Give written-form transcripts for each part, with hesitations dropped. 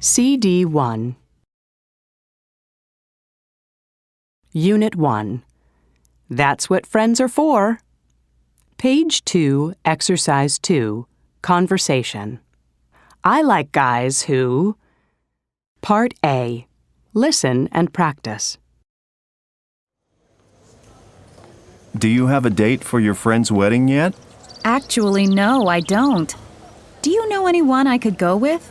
CD1 Unit 1 That's what friends are for. Page 2, Exercise 2, Conversation. I like guys who... Part A. Listen and practice. Do you have a date for your friend's wedding yet? Actually, no, I don't. Do you know anyone I could go with?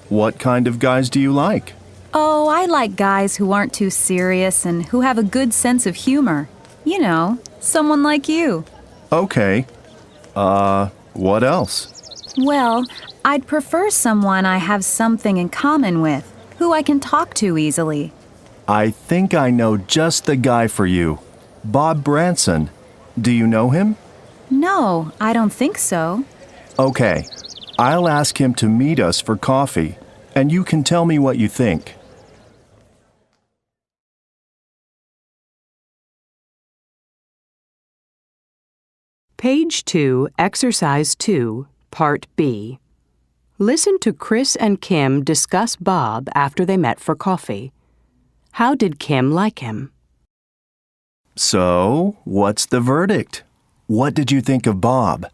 What kind of guys do you like? Oh, I like guys who aren't too serious and who have a good sense of humor. You know, someone like you. Okay. What else? Well, I'd prefer someone I have something in common with, who I can talk to easily. I think I know just the guy for you. Bob Branson. Do you know him? No, I don't think so. Okay. I'll ask him to meet us for coffee, and you can tell me what you think. Page 2, Exercise 2, Part B. Listen to Chris and Kim discuss Bob after they met for coffee. How did Kim like him? So, what's the verdict? What did you think of Bob?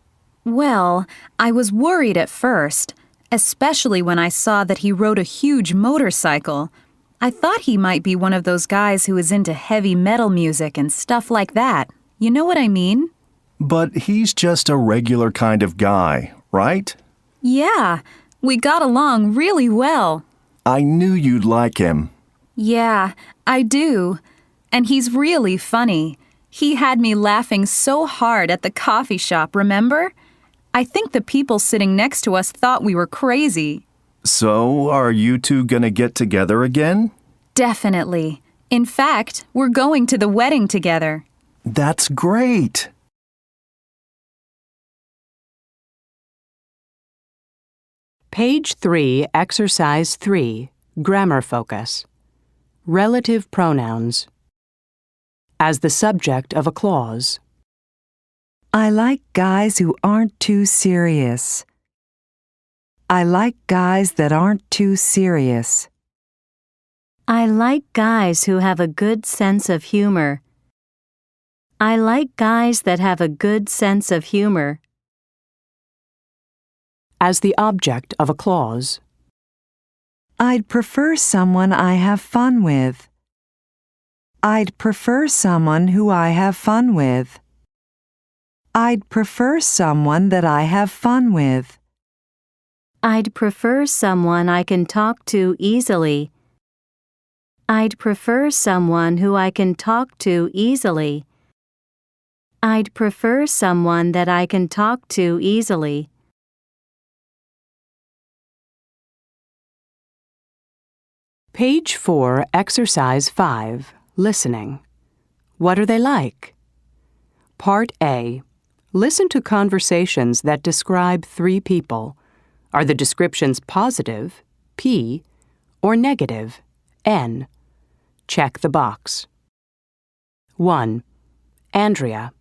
Well, I was worried at first, especially when I saw that he rode a huge motorcycle. I thought he might be one of those guys who is into heavy metal music and stuff like that. You know what I mean? But he's just a regular kind of guy, right? Yeah, we got along really well. I knew you'd like him. Yeah, I do. And he's really funny. He had me laughing so hard at the coffee shop, remember? I think the people sitting next to us thought we were crazy. So, are you two gonna get together again? Definitely. In fact, we're going to the wedding together. That's great! Page 3, Exercise 3, Grammar Focus. Relative pronouns. As the subject of a clause. I like guys who aren't too serious. I like guys that aren't too serious. I like guys who have a good sense of humor. I like guys that have a good sense of humor. As the object of a clause. I'd prefer someone I have fun with. I'd prefer someone who I have fun with. I'd prefer someone that I have fun with. I'd prefer someone I can talk to easily. I'd prefer someone who I can talk to easily. I'd prefer someone that I can talk to easily. Page 4, Exercise 5, Listening. What are they like? Part A. Listen to conversations that describe three people. Are the descriptions positive, P, or negative, N? Check the box. 1. Andrea.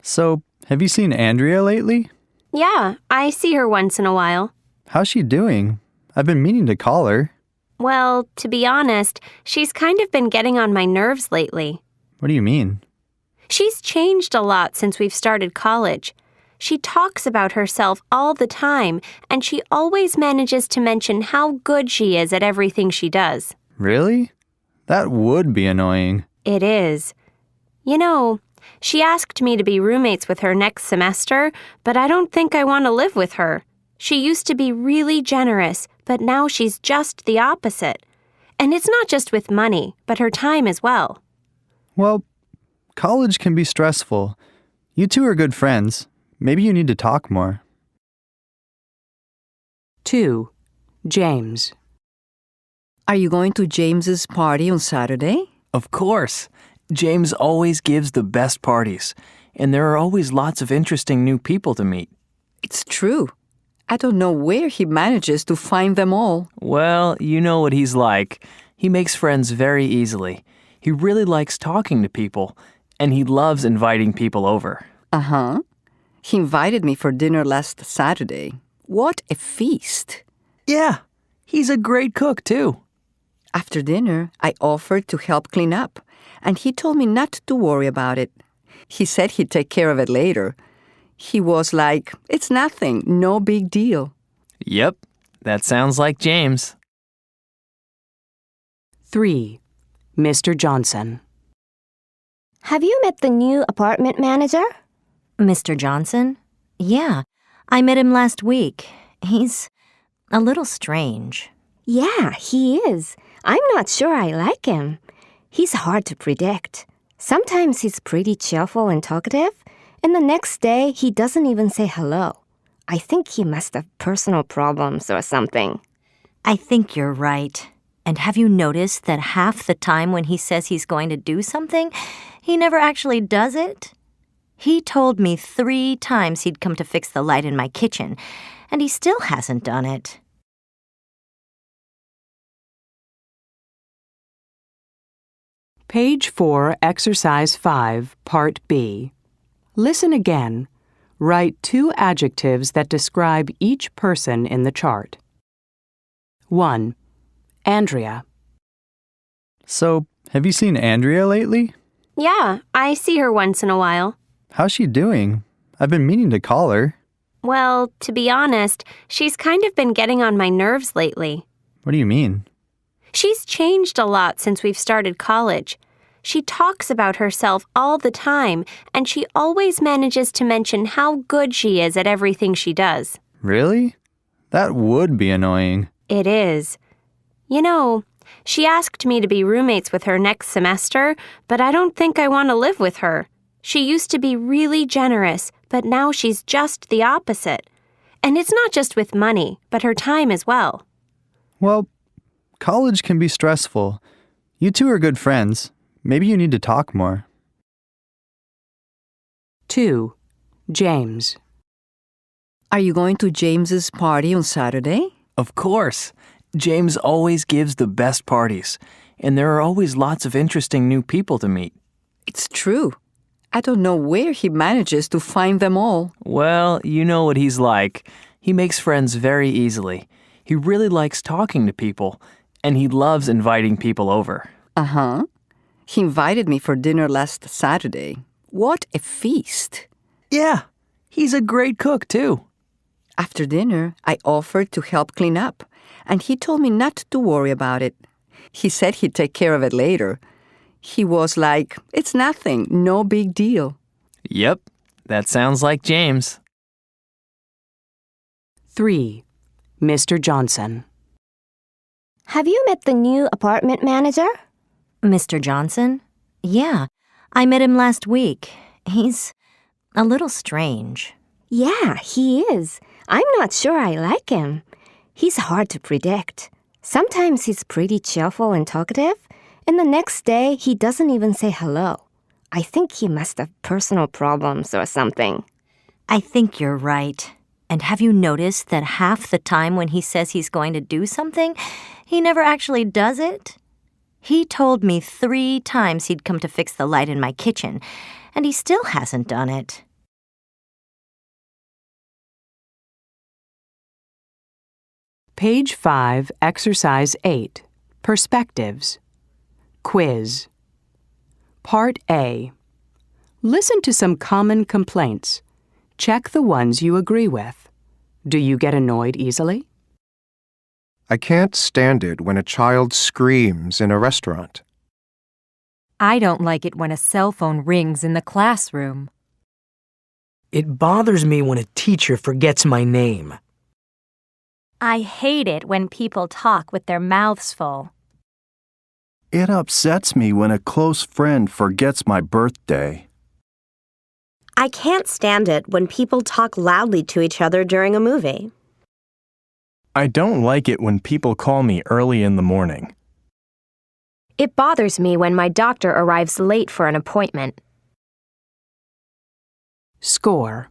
So, have you seen Andrea lately? Yeah, I see her once in a while. How's she doing? I've been meaning to call her. Well, to be honest, she's kind of been getting on my nerves lately. What do you mean? She's changed a lot since we've started college. She talks about herself all the time, and she always manages to mention how good she is at everything she does. Really? That would be annoying. It is. You know, she asked me to be roommates with her next semester, but I don't think I want to live with her. She used to be really generous, but now she's just the opposite. And it's not just with money, but her time as well. Well, college can be stressful. You two are good friends. Maybe you need to talk more. 2. James. Are you going to James's party on Saturday? Of course. James always gives the best parties, and there are always lots of interesting new people to meet. It's true. I don't know where he manages to find them all. Well, you know what he's like. He makes friends very easily. He really likes talking to people, and he loves inviting people over. Uh-huh. He invited me for dinner last Saturday. What a feast. Yeah, he's a great cook, too. After dinner, I offered to help clean up, and he told me not to worry about it. He said he'd take care of it later. He was like, "It's nothing, no big deal." Yep, that sounds like James. 3. Mr. Johnson. Have you met the new apartment manager? Mr. Johnson? Yeah, I met him last week. He's a little strange. Yeah, he is. I'm not sure I like him. He's hard to predict. Sometimes he's pretty cheerful and talkative, and the next day he doesn't even say hello. I think he must have personal problems or something. I think you're right. And have you noticed that half the time when he says he's going to do something, he never actually does it? He told me 3 times he'd come to fix the light in my kitchen, and he still hasn't done it. Page 4, Exercise 5, Part B. Listen again. Write 2 adjectives that describe each person in the chart. 1. Andrea. So, have you seen Andrea lately? Yeah, I see her once in a while. How's she doing? I've been meaning to call her. Well, to be honest, she's kind of been getting on my nerves lately. What do you mean? She's changed a lot since we've started college. She talks about herself all the time, and she always manages to mention how good she is at everything she does. Really? That would be annoying. It is. You know, she asked me to be roommates with her next semester, but I don't think I want to live with her. She used to be really generous, but now she's just the opposite. And it's not just with money, but her time as well. Well, college can be stressful. You two are good friends. Maybe you need to talk more. 2. James. Are you going to James's party on Saturday? Of course. James always gives the best parties, and there are always lots of interesting new people to meet. It's true. I don't know where he manages to find them all. Well, you know what he's like. He makes friends very easily. He really likes talking to people, and he loves inviting people over. Uh-huh. He invited me for dinner last Saturday. What a feast. Yeah, he's a great cook, too. After dinner, I offered to help clean up, and he told me not to worry about it. He said he'd take care of it later. He was like, "It's nothing, no big deal." Yep, that sounds like James. 3. Mr. Johnson. Have you met the new apartment manager? Mr. Johnson? Yeah, I met him last week. He's a little strange. Yeah, he is. I'm not sure I like him. He's hard to predict. Sometimes he's pretty cheerful and talkative, and the next day he doesn't even say hello. I think he must have personal problems or something. I think you're right. And have you noticed that half the time when he says he's going to do something, he never actually does it? He told me 3 times he'd come to fix the light in my kitchen, and he still hasn't done it. Page 5, Exercise 8, Perspectives. Quiz. Part A. Listen to some common complaints. Check the ones you agree with. Do you get annoyed easily? I can't stand it when a child screams in a restaurant. I don't like it when a cell phone rings in the classroom. It bothers me when a teacher forgets my name. I hate it when people talk with their mouths full. It upsets me when a close friend forgets my birthday. I can't stand it when people talk loudly to each other during a movie. I don't like it when people call me early in the morning. It bothers me when my doctor arrives late for an appointment. Score.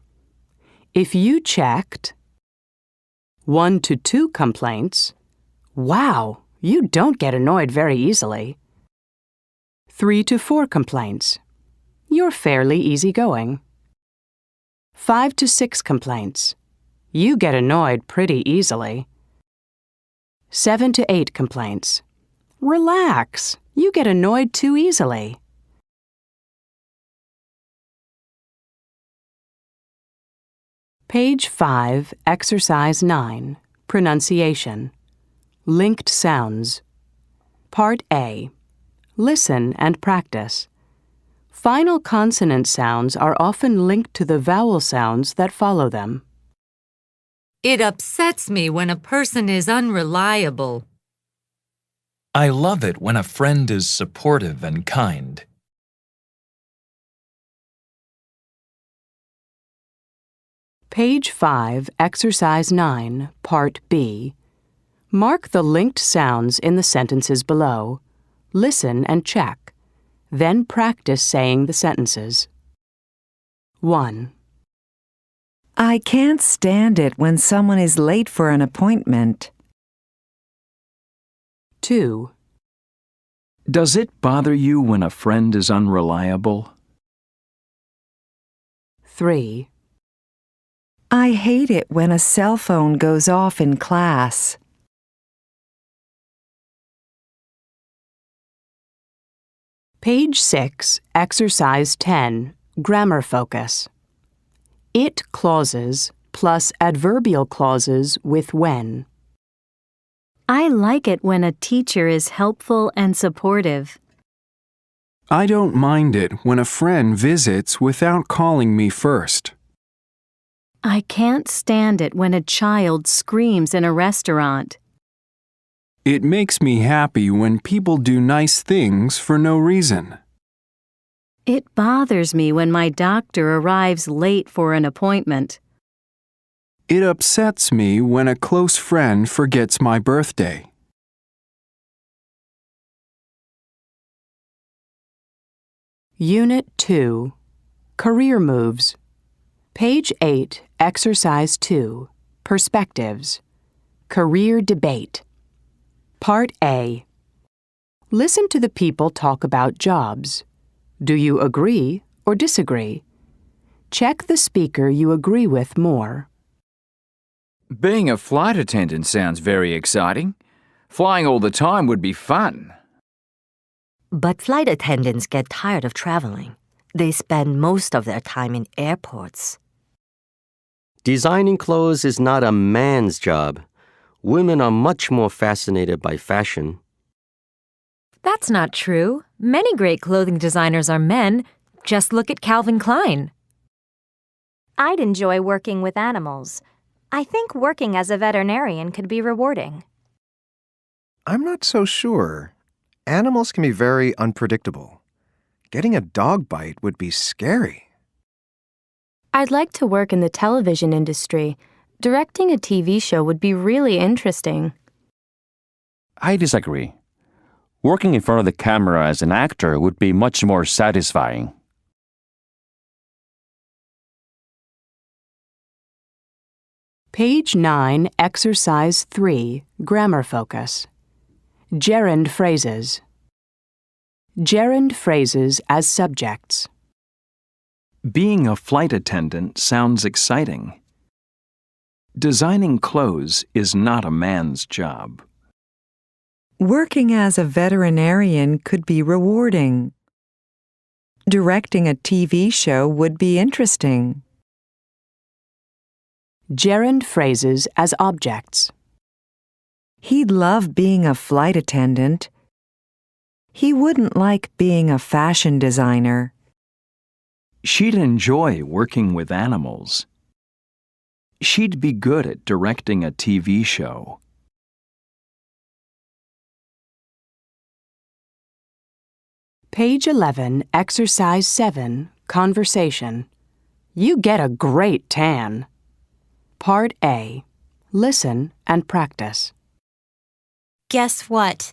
If you checked 1 to 2 complaints, wow, you don't get annoyed very easily. 3 to 4 complaints, you're fairly easygoing. 5 to 6 complaints, you get annoyed pretty easily. 7 to 8 complaints. Relax. You get annoyed too easily. Page 5, Exercise 9, Pronunciation. Linked sounds. Part A. Listen and practice. Final consonant sounds are often linked to the vowel sounds that follow them. It upsets me when a person is unreliable. I love it when a friend is supportive and kind. Page 5, Exercise 9, Part B. Mark the linked sounds in the sentences below. Listen and check. Then practice saying the sentences. 1. I can't stand it when someone is late for an appointment. 2. Does it bother you when a friend is unreliable? 3. I hate it when a cell phone goes off in class. Page 6, Exercise 10, Grammar Focus. It clauses plus adverbial clauses with when. I like it when a teacher is helpful and supportive. I don't mind it when a friend visits without calling me first. I can't stand it when a child screams in a restaurant. It makes me happy when people do nice things for no reason. It bothers me when my doctor arrives late for an appointment. It upsets me when a close friend forgets my birthday. Unit 2, Career Moves. Page 8, Exercise 2, Perspectives. Career Debate. Part A. Listen to the people talk about jobs. Do you agree or disagree? Check the speaker you agree with more. Being a flight attendant sounds very exciting. Flying all the time would be fun. But flight attendants get tired of traveling. They spend most of their time in airports. Designing clothes is not a man's job. Women are much more fascinated by fashion. That's not true. Many great clothing designers are men. Just look at Calvin Klein. I'd enjoy working with animals. I think working as a veterinarian could be rewarding. I'm not so sure. Animals can be very unpredictable. Getting a dog bite would be scary. I'd like to work in the television industry. Directing a TV show would be really interesting. I disagree. Working in front of the camera as an actor would be much more satisfying. Page 9, Exercise 3, Grammar Focus. Gerund phrases. Gerund phrases as subjects. Being a flight attendant sounds exciting. Designing clothes is not a man's job. Working as a veterinarian could be rewarding. Directing a TV show would be interesting. Gerund phrases as objects. He'd love being a flight attendant. He wouldn't like being a fashion designer. She'd enjoy working with animals. She'd be good at directing a TV show. Page 11, Exercise 7, Conversation. You get a great tan. Part A. Listen and practice. Guess what?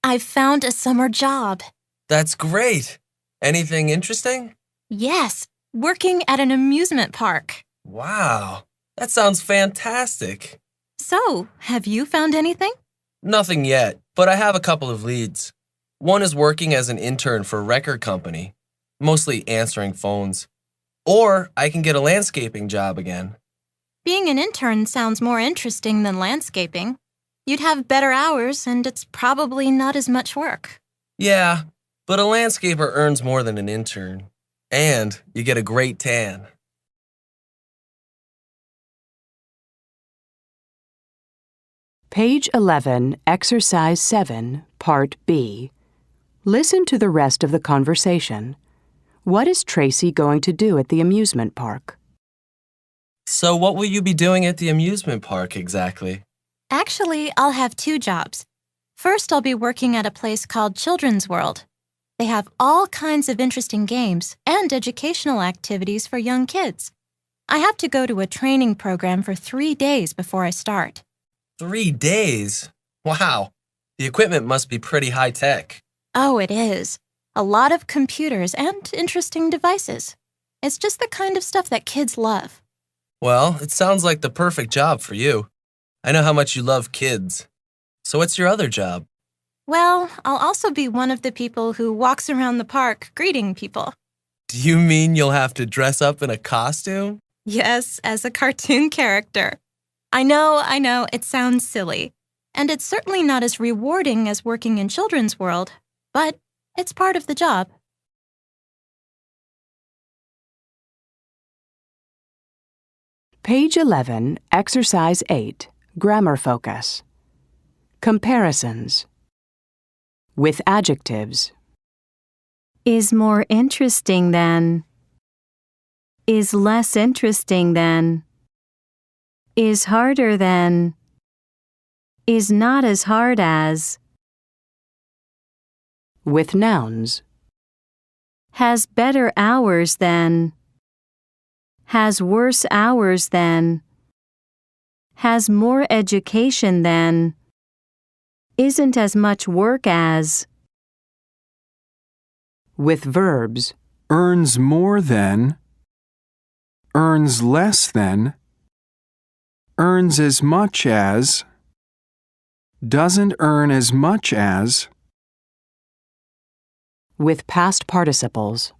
I've found a summer job. That's great. Anything interesting? Yes, working at an amusement park. Wow, that sounds fantastic. So, have you found anything? Nothing yet, but I have a couple of leads. One is working as an intern for a record company, mostly answering phones. Or I can get a landscaping job again. Being an intern sounds more interesting than landscaping. You'd have better hours, and it's probably not as much work. Yeah, but a landscaper earns more than an intern. And you get a great tan. Page 11, Exercise 7, Part B. Listen to the rest of the conversation. What is Tracy going to do at the amusement park? So what will you be doing at the amusement park exactly? Actually, I'll have 2 jobs. First, I'll be working at a place called Children's World. They have all kinds of interesting games and educational activities for young kids. I have to go to a training program for 3 days before I start. 3 days? Wow, the equipment must be pretty high-tech. Oh, it is. A lot of computers and interesting devices. It's just the kind of stuff that kids love. Well, it sounds like the perfect job for you. I know how much you love kids. So what's your other job? Well, I'll also be one of the people who walks around the park greeting people. Do you mean you'll have to dress up in a costume? Yes, as a cartoon character. I know, it sounds silly. And it's certainly not as rewarding as working in Children's World, but it's part of the job. Page 11, Exercise 8, Grammar Focus. Comparisons. With adjectives. Is more interesting than. Is less interesting than. Is harder than. Is not as hard as. With nouns. Has better hours than. Has worse hours than. Has more education than. Isn't as much work as. With verbs. Earns more than. Earns less than. Earns as much as. Doesn't earn as much as. With past participles.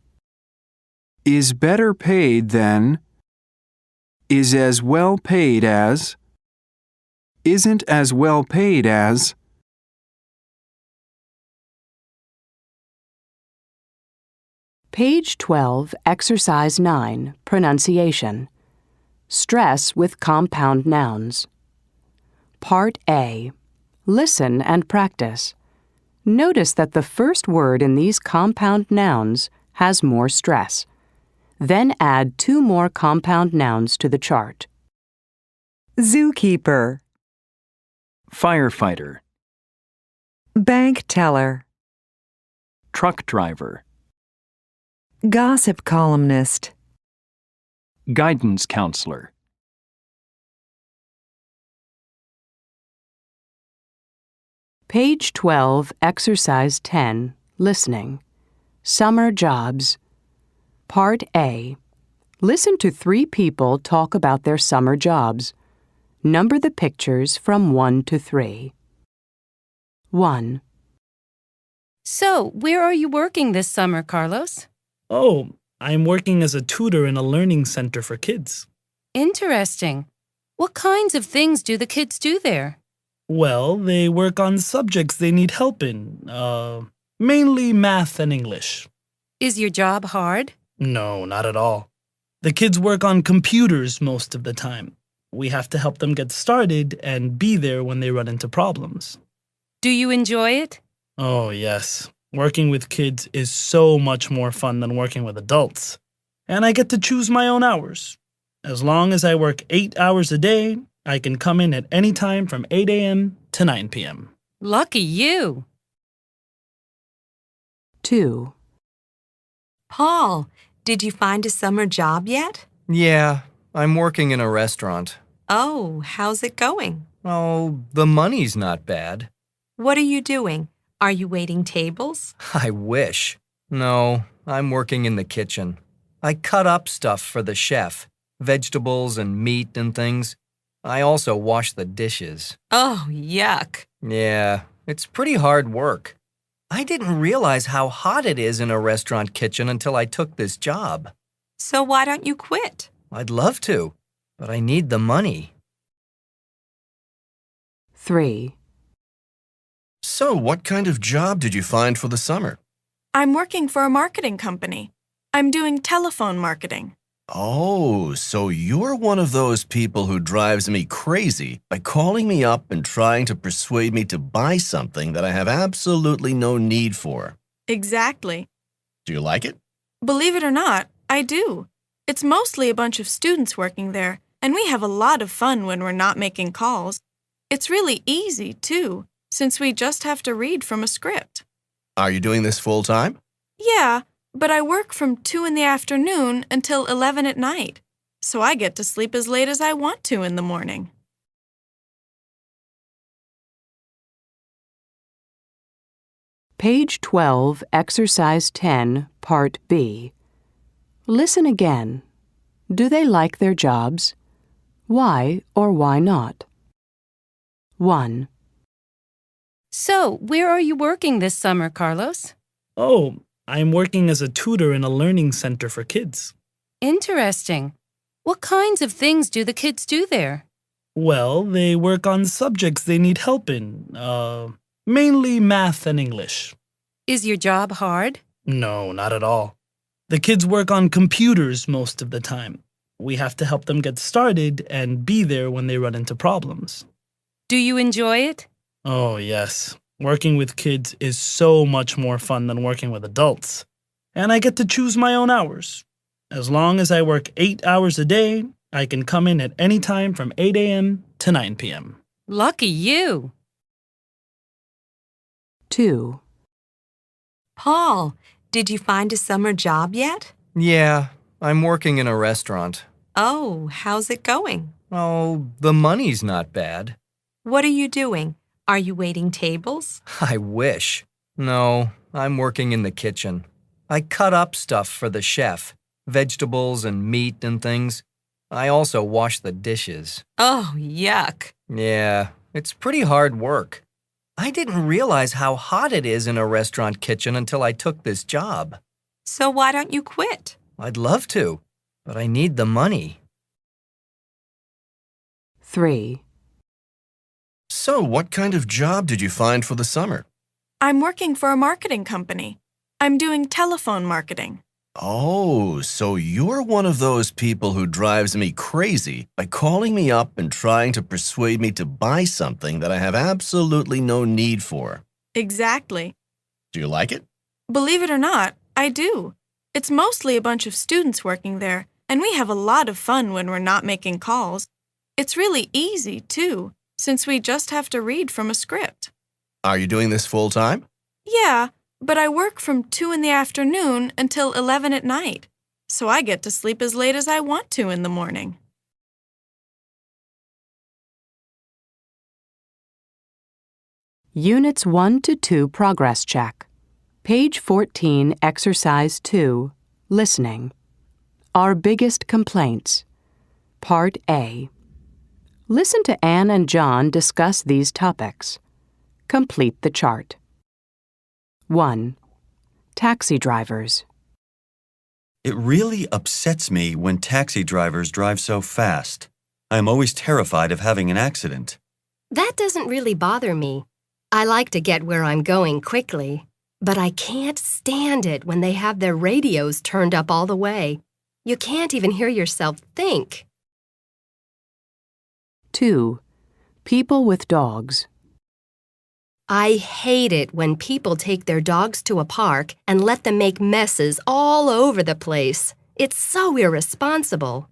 Is better paid than. Is as well paid as. Isn't as well paid as. Page 12, Exercise 9, Pronunciation. Stress with compound nouns. Part A. Listen and practice. Notice that the first word in these compound nouns has more stress. Then add 2 more compound nouns to the chart. Zookeeper, Firefighter. bank teller, Truck driver. gossip columnist, Guidance counselor. Page 12, Exercise 10, Listening. Summer jobs. Part A. Listen to 3 people talk about their summer jobs. Number the pictures from 1 to 3. 1. So, where are you working this summer, Carlos? Oh, I'm working as a tutor in a learning center for kids. Interesting. What kinds of things do the kids do there? Well, they work on subjects they need help in, mainly math and English. Is your job hard? No, not at all. The kids work on computers most of the time. We have to help them get started and be there when they run into problems. Do you enjoy it? Oh, yes. Working with kids is so much more fun than working with adults. And I get to choose my own hours. As long as I work 8 hours a day, I can come in at any time from 8 a.m. to 9 p.m. Lucky you. 2. Paul, did you find a summer job yet? Yeah, I'm working in a restaurant. Oh, how's it going? Oh, the money's not bad. What are you doing? Are you waiting tables? I wish. No, I'm working in the kitchen. I cut up stuff for the chef, vegetables and meat and things. I also wash the dishes. Oh, yuck. Yeah, it's pretty hard work. I didn't realize how hot it is in a restaurant kitchen until I took this job. So why don't you quit? I'd love to, but I need the money. 3. So, what kind of job did you find for the summer? I'm working for a marketing company. I'm doing telephone marketing. Oh, so you're one of those people who drives me crazy by calling me up and trying to persuade me to buy something that I have absolutely no need for. Exactly. Do you like it? Believe it or not, I do. It's mostly a bunch of students working there, and we have a lot of fun when we're not making calls. It's really easy, too, since we just have to read from a script. Are you doing this full time? Yeah, but I work from 2 in the afternoon until 11 at night, so I get to sleep as late as I want to in the morning. Page 12, Exercise 10, Part B. Listen again. Do they like their jobs? Why or why not? 1. So, where are you working this summer, Carlos? Oh, I'm working as a tutor in a learning center for kids. Interesting. What kinds of things do the kids do there? Well, they work on subjects they need help in, mainly math and English. Is your job hard? No, not at all. The kids work on computers most of the time. We have to help them get started and be there when they run into problems. Do you enjoy it? Oh, yes. Working with kids is so much more fun than working with adults. And I get to choose my own hours. As long as I work 8 hours a day, I can come in at any time from 8 a.m. to 9 p.m. Lucky you. 2. Paul, did you find a summer job yet? Yeah, I'm working in a restaurant. Oh, how's it going? Oh, the money's not bad. What are you doing? Are you waiting tables? I wish. No, I'm working in the kitchen. I cut up stuff for the chef, vegetables and meat and things. I also wash the dishes. Oh, yuck. Yeah, it's pretty hard work. I didn't realize how hot it is in a restaurant kitchen until I took this job. So why don't you quit? I'd love to, but I need the money. 3. So, what kind of job did you find for the summer? I'm working for a marketing company. I'm doing telephone marketing. Oh, so you're one of those people who drives me crazy by calling me up and trying to persuade me to buy something that I have absolutely no need for. Exactly. Do you like it? Believe it or not, I do. It's mostly a bunch of students working there, and we have a lot of fun when we're not making calls. It's really easy, too, since we just have to read from a script. Are you doing this full time? Yeah, but I work from 2 in the afternoon until 11 at night, so I get to sleep as late as I want to in the morning. Units 1 to 2 Progress Check. Page 14, Exercise 2, Listening. Our Biggest Complaints. Part A. Listen to Anne and John discuss these topics. Complete the chart. 1. Taxi drivers. It really upsets me when taxi drivers drive so fast. I am always terrified of having an accident. That doesn't really bother me. I like to get where I'm going quickly, but I can't stand it when they have their radios turned up all the way. You can't even hear yourself think. 2. People with dogs. I hate it when people take their dogs to a park and let them make messes all over the place. It's so irresponsible.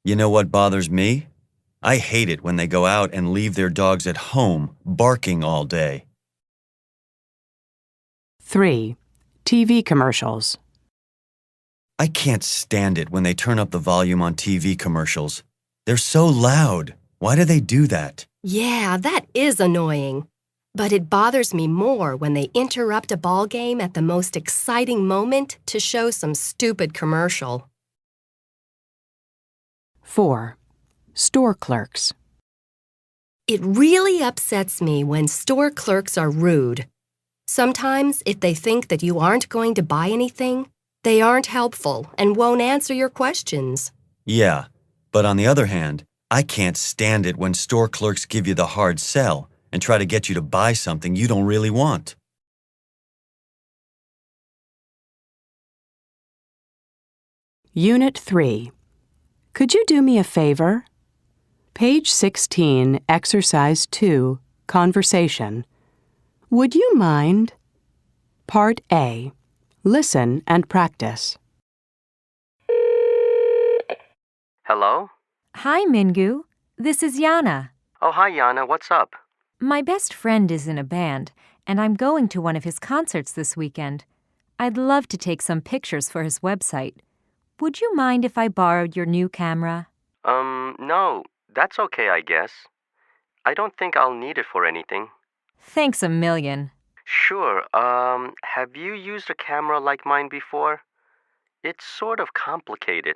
You know what bothers me? I hate it when they go out and leave their dogs at home, barking all day. 3. TV commercials. I can't stand it when they turn up the volume on TV commercials. They're so loud. Why do they do that? Yeah, that is annoying. But it bothers me more when they interrupt a ball game at the most exciting moment to show some stupid commercial. 4. Store clerks. It really upsets me when store clerks are rude. Sometimes, if they think that you aren't going to buy anything, they aren't helpful and won't answer your questions. Yeah, but on the other hand, I can't stand it when store clerks give you the hard sell and try to get you to buy something you don't really want. Unit 3. Could you do me a favor? Page 16, Exercise 2, Conversation. Would you mind? Part A. Listen and practice. Hello? Hi, Mingu. This is Yana. Oh, hi, Yana. What's up? My best friend is in a band, and I'm going to one of his concerts this weekend. I'd love to take some pictures for his website. Would you mind if I borrowed your new camera? No. That's okay, I guess. I don't think I'll need it for anything. Thanks a million. Sure. Have you used a camera like mine before? It's sort of complicated.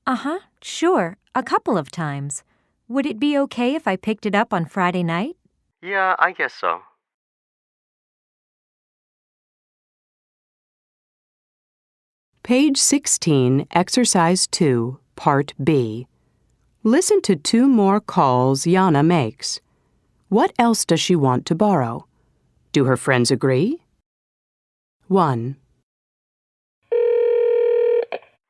Uh-huh, sure, a couple of times. Would it be okay if I picked it up on Friday night? Yeah, I guess so. Page 16, Exercise 2, Part B. Listen to 2 more calls Yana makes. What else does she want to borrow? Do her friends agree? 1.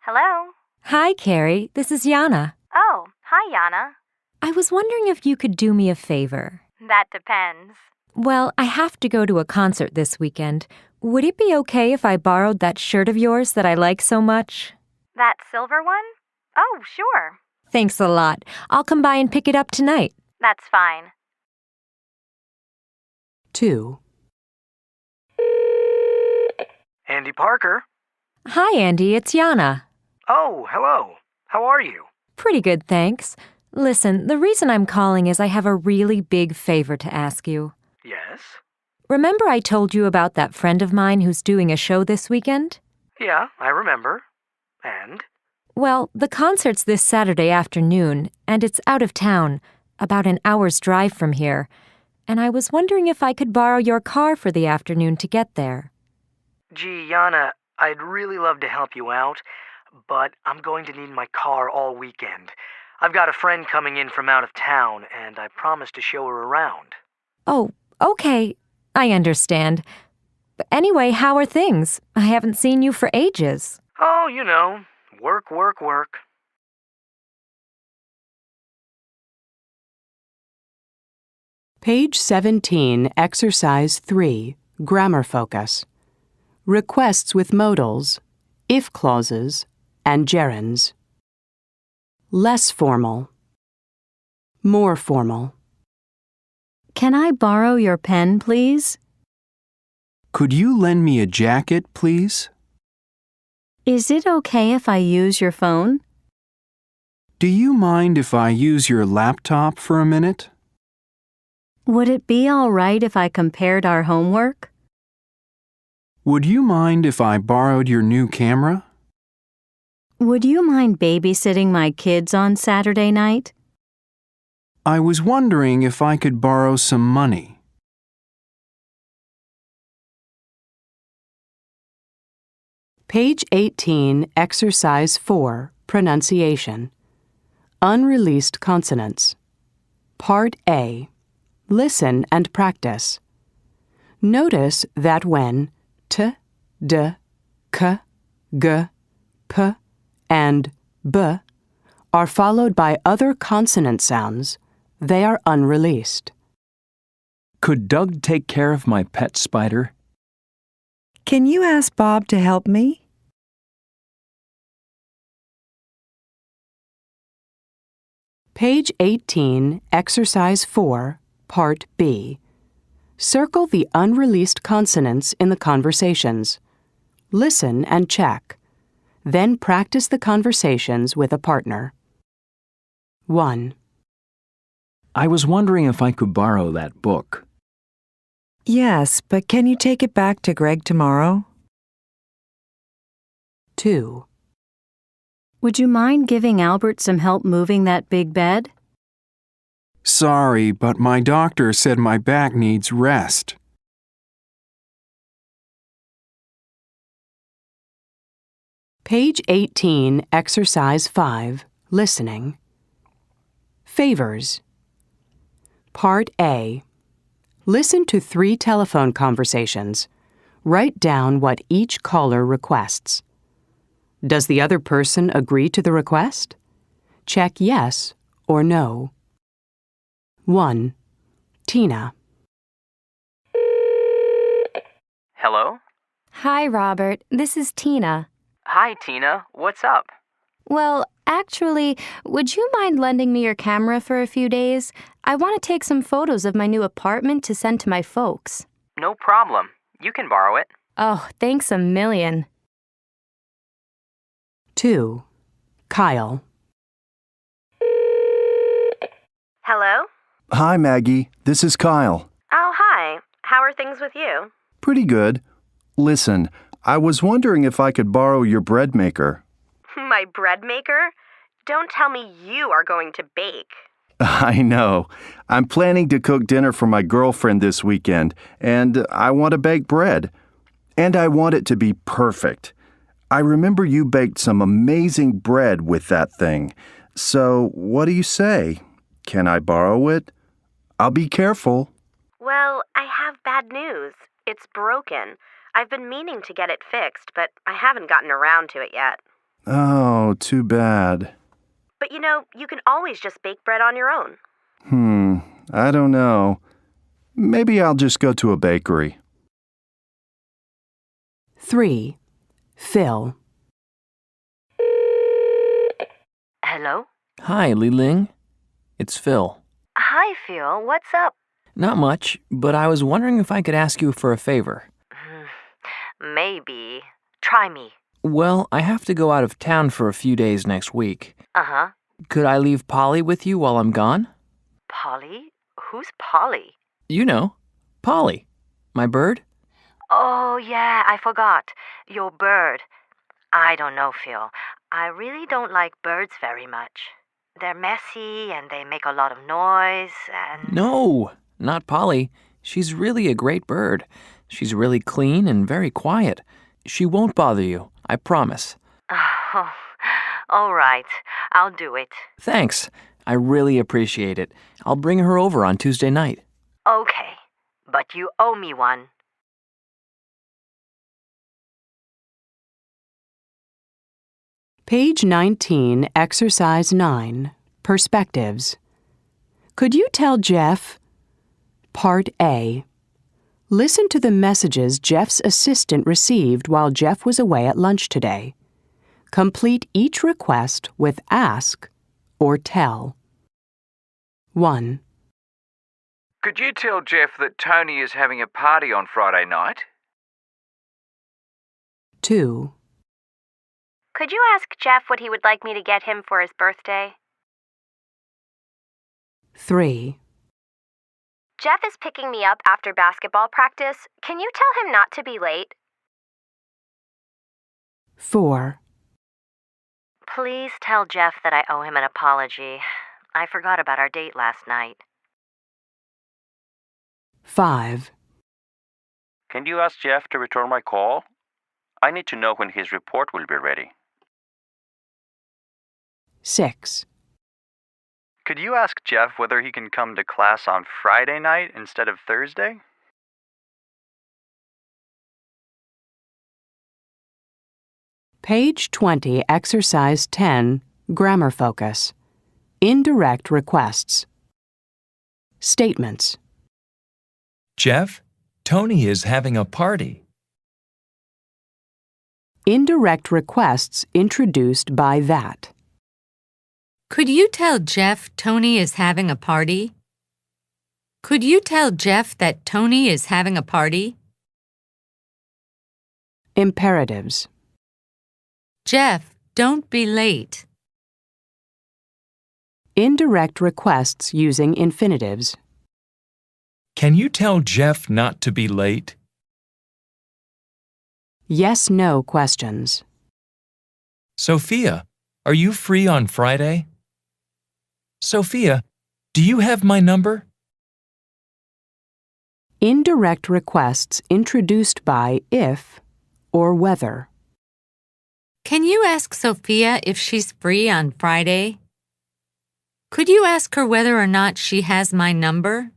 Hello? Hi, Carrie. This is Yana. Oh, hi, Yana. I was wondering if you could do me a favor. That depends. Well, I have to go to a concert this weekend. Would it be okay if I borrowed that shirt of yours that I like so much? That silver one? Oh, sure. Thanks a lot. I'll come by and pick it up tonight. That's fine. 2. Andy Parker? Hi, Andy. It's Yana. Oh, hello. How are you? Pretty good, thanks. Listen, the reason I'm calling is I have a really big favor to ask you. Yes? Remember I told you about that friend of mine who's doing a show this weekend? Yeah, I remember. And? Well, the concert's this Saturday afternoon, and it's out of town, about an hour's drive from here. And I was wondering if I could borrow your car for the afternoon to get there. Gee, Yana, I'd really love to help you out, but I'm going to need my car all weekend. I've got a friend coming in from out of town, and I promised to show her around. Oh, okay. I understand. But anyway, how are things? I haven't seen you for ages. Oh, you know, work, work, work. Page 17, Exercise 3, Grammar Focus. Requests with modals, if clauses, and gerunds. Less formal. More formal. Can I borrow your pen, please? Could you lend me a jacket, please? Is it okay if I use your phone? Do you mind if I use your laptop for a minute? Would it be all right if I compared our homework? Would you mind if I borrowed your new camera? Would you mind babysitting my kids on Saturday night? I was wondering if I could borrow some money. Page 18, Exercise 4, Pronunciation. Unreleased consonants. Part A. Listen and practice. Notice that when t, d, k, g, p, and b are followed by other consonant sounds, they are unreleased. Could Doug take care of my pet spider? Can you ask Bob to help me? Page 18, Exercise 4, Part B. Circle the unreleased consonants in the conversations. Listen and check. Then practice the conversations with a partner. 1. I was wondering if I could borrow that book. Yes, but can you take it back to Greg tomorrow? 2. Would you mind giving Albert some help moving that big bed? Sorry, but my doctor said my back needs rest. Page 18, Exercise 5, Listening. Favors. Part A. Listen to 3 telephone conversations. Write down what each caller requests. Does the other person agree to the request? Check yes or no. 1. Tina. Hello? Hi, Robert. This is Tina. Hi, Tina. What's up? Well, actually, would you mind lending me your camera for a few days? I want to take some photos of my new apartment to send to my folks. No problem. You can borrow it. Oh, thanks a million. 2. Kyle. Hello? Hi, Maggie. This is Kyle. Oh, hi. How are things with you? Pretty good. Listen, I was wondering if I could borrow your bread maker. My bread maker? Don't tell me you are going to bake. I know. I'm planning to cook dinner for my girlfriend this weekend, and I want to bake bread. And I want it to be perfect. I remember you baked some amazing bread with that thing. So, what do you say? Can I borrow it? I'll be careful. Well, I have bad news. It's broken. I've been meaning to get it fixed, but I haven't gotten around to it yet. Oh, too bad. But you can always just bake bread on your own. I don't know. Maybe I'll just go to a bakery. 3. Phil. Hello? Hi, Li Ling. It's Phil. Hi, Phil. What's up? Not much, but I was wondering if I could ask you for a favor. Maybe. Try me. Well, I have to go out of town for a few days next week. Uh-huh. Could I leave Polly with you while I'm gone? Polly? Who's Polly? You know, Polly, my bird. Oh, yeah, I forgot. Your bird. I don't know, Phil. I really don't like birds very much. They're messy and they make a lot of noise and... No, not Polly. She's really a great bird. She's really clean and very quiet. She won't bother you, I promise. Oh, all right. I'll do it. Thanks. I really appreciate it. I'll bring her over on Tuesday night. Okay, but you owe me one. Page 19, Exercise 9, Perspectives. Could you tell Jeff? Part A. Listen to the messages Jeff's assistant received while Jeff was away at lunch today. Complete each request with ask or tell. 1. Could you tell Jeff that Tony is having a party on Friday night? 2. Could you ask Jeff what he would like me to get him for his birthday? 3. Jeff is picking me up after basketball practice. Can you tell him not to be late? 4. Please tell Jeff that I owe him an apology. I forgot about our date last night. 5. Can you ask Jeff to return my call? I need to know when his report will be ready. 6. Could you ask Jeff whether he can come to class on Friday night instead of Thursday? Page 20, Exercise 10, Grammar Focus. Indirect requests. Statements. Jeff, Tony is having a party. Indirect requests introduced by that. Could you tell Jeff Tony is having a party? Could you tell Jeff that Tony is having a party? Imperatives. Jeff, don't be late. Indirect requests using infinitives. Can you tell Jeff not to be late? Yes/no questions. Sophia, are you free on Friday? Sophia, do you have my number? Indirect requests introduced by if or whether. Can you ask Sophia if she's free on Friday? Could you ask her whether or not she has my number?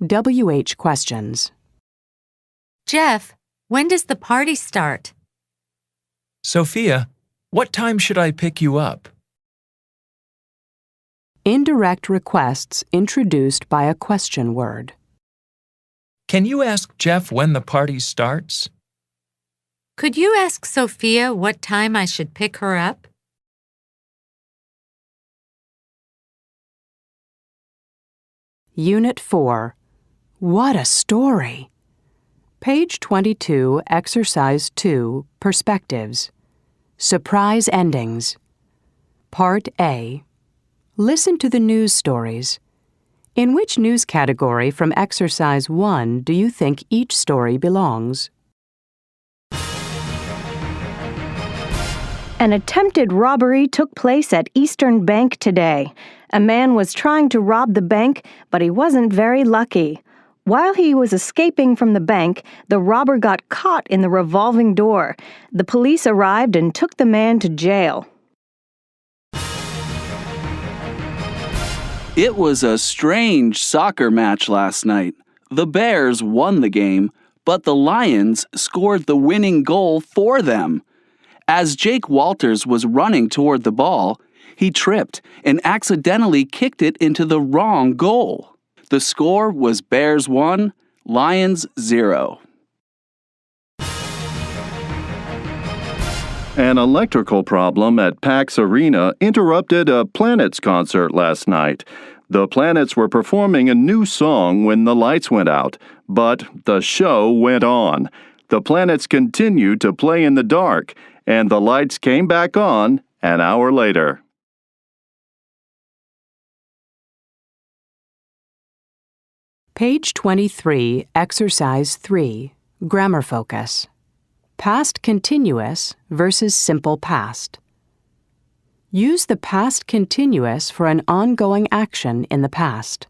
WH questions. Jeff, when does the party start? Sophia, what time should I pick you up? Indirect requests introduced by a question word. Can you ask Jeff when the party starts? Could you ask Sophia what time I should pick her up? Unit 4. What a story! Page 22, Exercise 2, Perspectives. Surprise endings. Part A. Listen to the news stories. In which news category from Exercise 1 do you think each story belongs? An attempted robbery took place at Eastern Bank today. A man was trying to rob the bank, but he wasn't very lucky. While he was escaping from the bank, the robber got caught in the revolving door. The police arrived and took the man to jail. It was a strange soccer match last night. The Bears won the game, but the Lions scored the winning goal for them. As Jake Walters was running toward the ball, he tripped and accidentally kicked it into the wrong goal. The score was Bears 1, Lions 0. An electrical problem at Pax Arena interrupted a Planets concert last night. The Planets were performing a new song when the lights went out, but the show went on. The Planets continued to play in the dark, and the lights came back on an hour later. Page 23, Exercise 3, Grammar Focus. Past continuous versus simple past. Use the past continuous for an ongoing action in the past.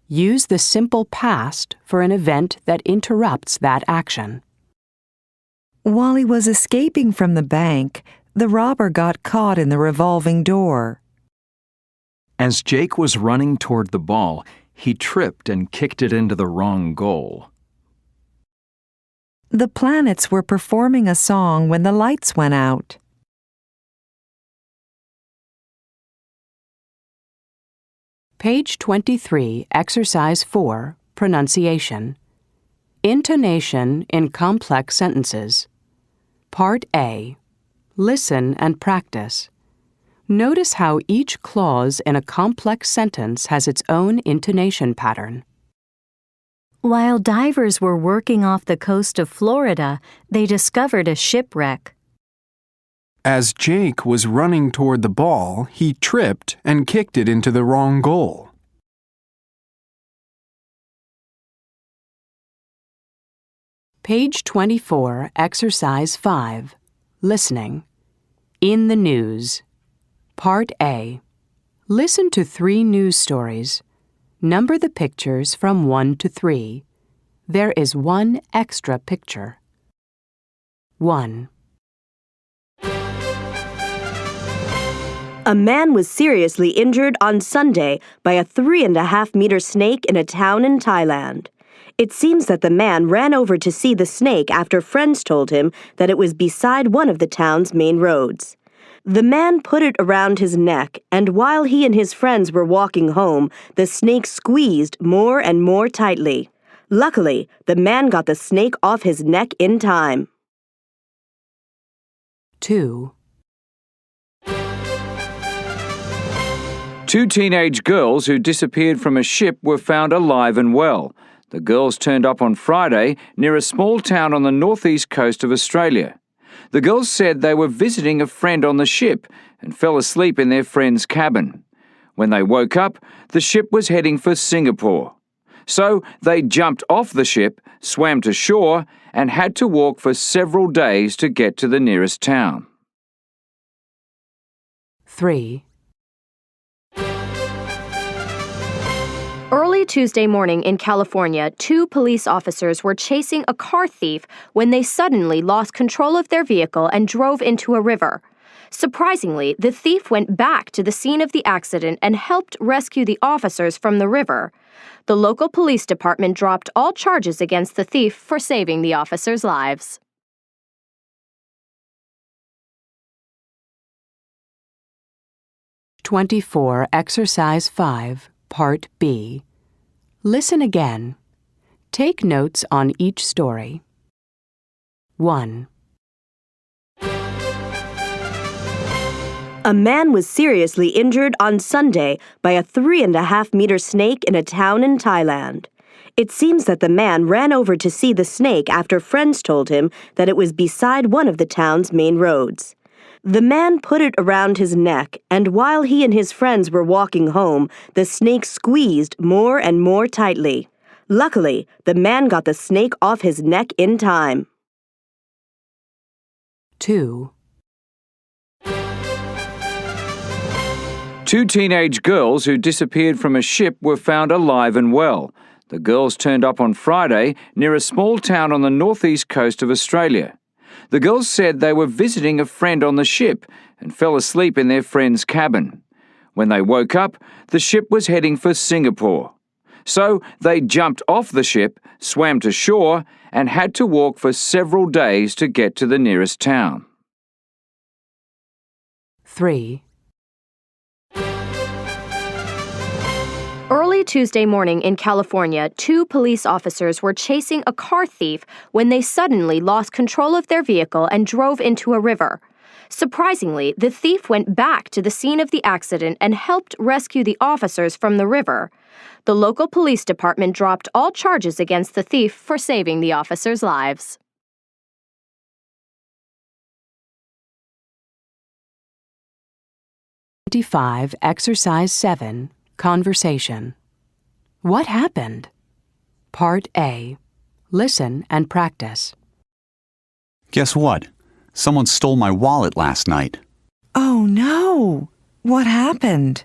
Use the simple past for an event that interrupts that action. While he was escaping from the bank, the robber got caught in the revolving door. As Jake was running toward the ball, he tripped and kicked it into the wrong goal. The Planets were performing a song when the lights went out. Page 23, Exercise 4, Pronunciation. Intonation in complex sentences. Part A. Listen and practice. Notice how each clause in a complex sentence has its own intonation pattern. While divers were working off the coast of Florida, they discovered a shipwreck. As Jake was running toward the ball, he tripped and kicked it into the wrong goal. Page 24, Exercise 5. Listening. In the news. Part A. Listen to 3 news stories. Number the pictures from 1 to 3. There is 1 extra picture. 1. A man was seriously injured on Sunday by a 3.5-meter snake in a town in Thailand. It seems that the man ran over to see the snake after friends told him that it was beside one of the town's main roads. The man put it around his neck, and while he and his friends were walking home, the snake squeezed more and more tightly. Luckily, the man got the snake off his neck in time. 2. 2 teenage girls who disappeared from a ship were found alive and well. The girls turned up on Friday near a small town on the northeast coast of Australia. The girls said they were visiting a friend on the ship and fell asleep in their friend's cabin. When they woke up, the ship was heading for Singapore. So they jumped off the ship, swam to shore, and had to walk for several days to get to the nearest town. 3. Early Tuesday morning in California, 2 police officers were chasing a car thief when they suddenly lost control of their vehicle and drove into a river. Surprisingly, the thief went back to the scene of the accident and helped rescue the officers from the river. The local police department dropped all charges against the thief for saving the officers' lives. Exercise 5, Part B. Listen again. Take notes on each story. 1. A man was seriously injured on Sunday by a 3.5-meter snake in a town in Thailand. It seems that the man ran over to see the snake after friends told him that it was beside one of the town's main roads. The man put it around his neck, and while he and his friends were walking home, the snake squeezed more and more tightly. Luckily, the man got the snake off his neck in time. 2. Two teenage girls who disappeared from a ship were found alive and well. The girls turned up on Friday near a small town on the northeast coast of Australia. The girls said they were visiting a friend on the ship and fell asleep in their friend's cabin. When they woke up, the ship was heading for Singapore. So they jumped off the ship, swam to shore, and had to walk for several days to get to the nearest town. 3. Early Tuesday morning in California, 2 police officers were chasing a car thief when they suddenly lost control of their vehicle and drove into a river. Surprisingly, the thief went back to the scene of the accident and helped rescue the officers from the river. The local police department dropped all charges against the thief for saving the officers' lives. Exercise 7, Conversation. What happened? Part A. Listen and practice. Guess what? Someone stole my wallet last night. Oh no! What happened?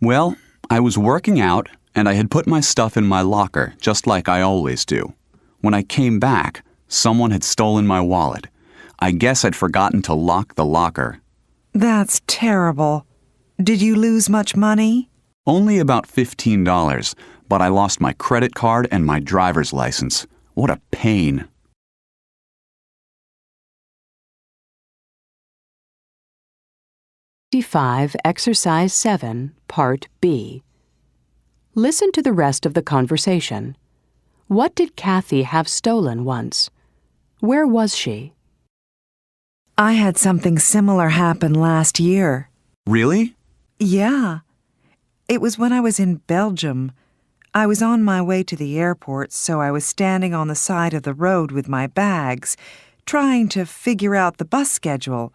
Well, I was working out and I had put my stuff in my locker, just like I always do. When I came back, someone had stolen my wallet. I guess I'd forgotten to lock the locker. That's terrible. Did you lose much money? Only about $15, but I lost my credit card and my driver's license. What a pain. Exercise 7, Part B. Listen to the rest of the conversation. What did Kathy have stolen once? Where was she? I had something similar happen last year. Really? Yeah. It was when I was in Belgium. I was on my way to the airport, so I was standing on the side of the road with my bags, trying to figure out the bus schedule.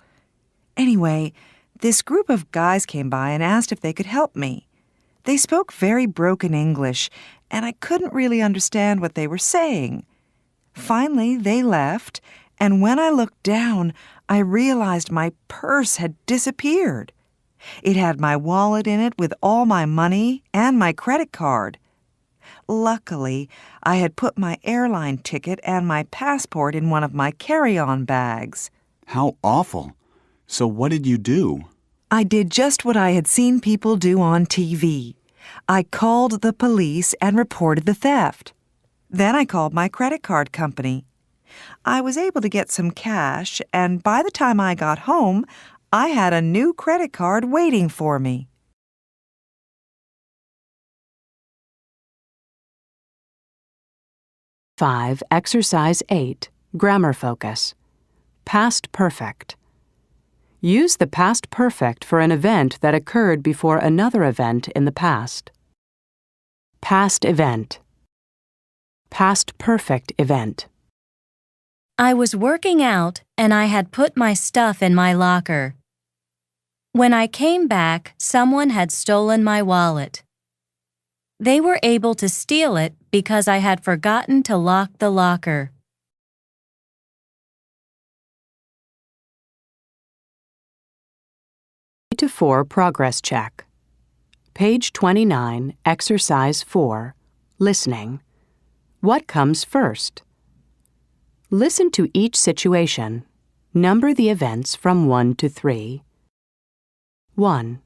Anyway, this group of guys came by and asked if they could help me. They spoke very broken English, and I couldn't really understand what they were saying. Finally, they left, and when I looked down, I realized my purse had disappeared. It had my wallet in it with all my money and my credit card. Luckily, I had put my airline ticket and my passport in one of my carry-on bags. How awful. So what did you do? I did just what I had seen people do on TV. I called the police and reported the theft. Then I called my credit card company. I was able to get some cash, and by the time I got home, I had a new credit card waiting for me. Exercise 8, Grammar Focus. Past Perfect. Use the past perfect for an event that occurred before another event in the past. Past event. Past perfect event. I was working out and I had put my stuff in my locker. When I came back, someone had stolen my wallet. They were able to steal it because I had forgotten to lock the locker. To 4 Progress Check. Page 29, Exercise 4, Listening. What comes first? Listen to each situation. Number the events from 1 to 3. 1.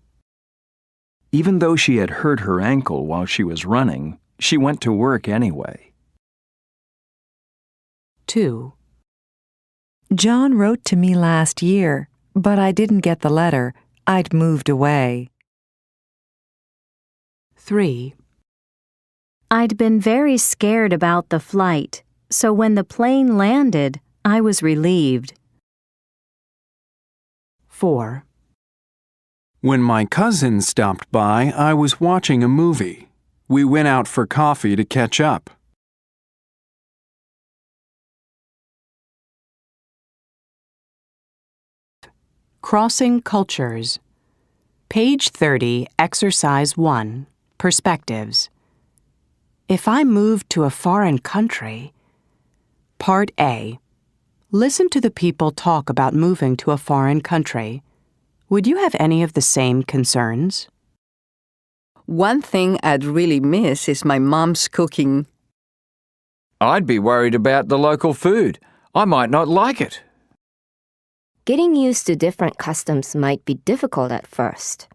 Even though she had hurt her ankle while she was running, she went to work anyway. 2. John wrote to me last year, but I didn't get the letter. I'd moved away. 3. I'd been very scared about the flight, so when the plane landed, I was relieved. 4. When my cousin stopped by, I was watching a movie. We went out for coffee to catch up. Crossing cultures. Page 30, Exercise 1, Perspectives. If I moved to a foreign country. Part A. Listen to the people talk about moving to a foreign country. Would you have any of the same concerns? One thing I'd really miss is my mom's cooking. I'd be worried about the local food. I might not like it. Getting used to different customs might be difficult at first.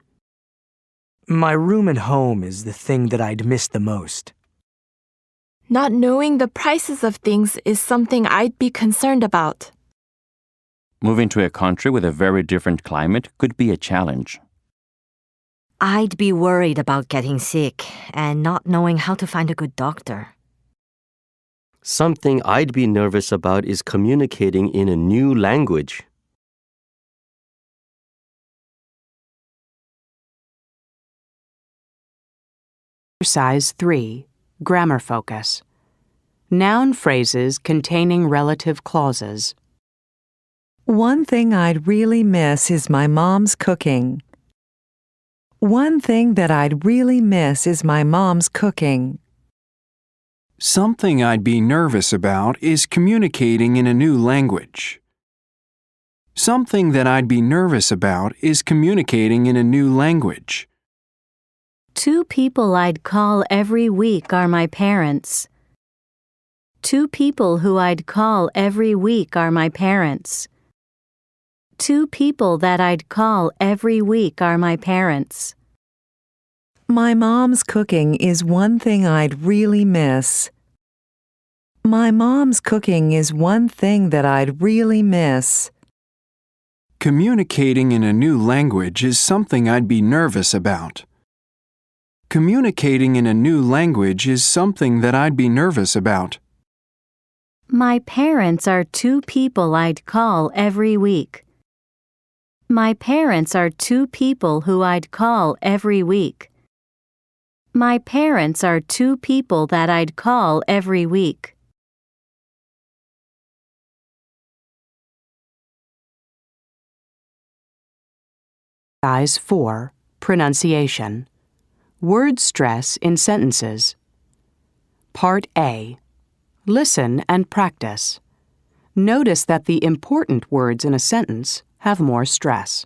My room at home is the thing that I'd miss the most. Not knowing the prices of things is something I'd be concerned about. Moving to a country with a very different climate could be a challenge. I'd be worried about getting sick and not knowing how to find a good doctor. Something I'd be nervous about is communicating in a new language. Exercise 3, Grammar Focus. Noun phrases containing relative clauses. One thing I'd really miss is my mom's cooking. One thing that I'd really miss is my mom's cooking. Something I'd be nervous about is communicating in a new language. Something that I'd be nervous about is communicating in a new language. 2 people I'd call every week are my parents. 2 people who I'd call every week are my parents. 2 people that I'd call every week are my parents. My mom's cooking is one thing I'd really miss. My mom's cooking is one thing that I'd really miss. Communicating in a new language is something I'd be nervous about. Communicating in a new language is something that I'd be nervous about. My parents are 2 people I'd call every week. My parents are 2 people who I'd call every week. My parents are 2 people that I'd call every week. Exercise 4, Pronunciation. Word stress in sentences. Part A. Listen and practice. Notice that the important words in a sentence have more stress.